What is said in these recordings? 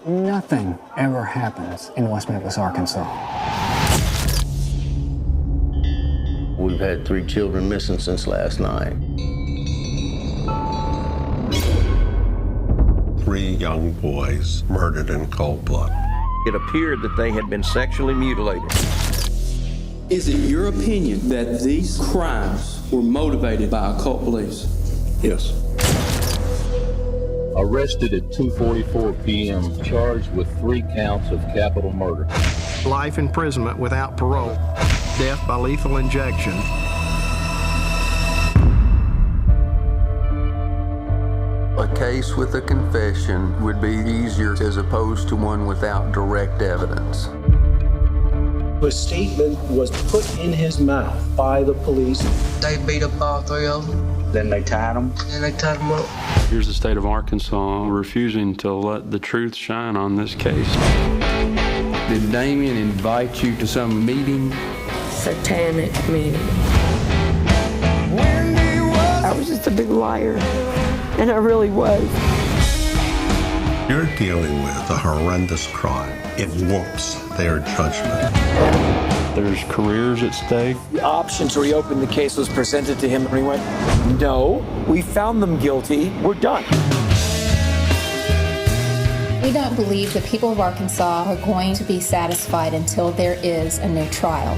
Nothing ever happens in West Memphis, Arkansas. We've had 3 children missing since last night. 3 young boys murdered in cold blood. It appeared that they had been sexually mutilated. Is it your opinion that these crimes were motivated by occult beliefs? Yes. Arrested at 2:44 p.m., charged with 3 counts of capital murder. Life imprisonment without parole. Death by lethal injection. A case with a confession would be easier as opposed to one without direct evidence. A statement was put in his mouth by the police. They beat up all 3 of them. Then they tied him. And they tied them up. Here's the state of Arkansas refusing to let the truth shine on this case. Did Damien invite you to some meeting? Satanic meeting. I was just a big liar, and I really was. You're dealing with a horrendous crime. It warps their judgment. There's careers at stake. The option to reopen the case was presented to him, and he went, no, we found them guilty, we're done. We don't believe the people of Arkansas are going to be satisfied until there is a new trial.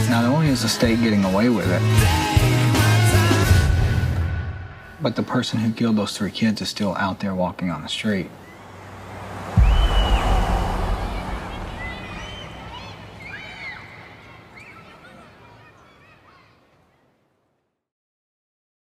Not only is the state getting away with it, but the person who killed those 3 kids is still out there walking on the street.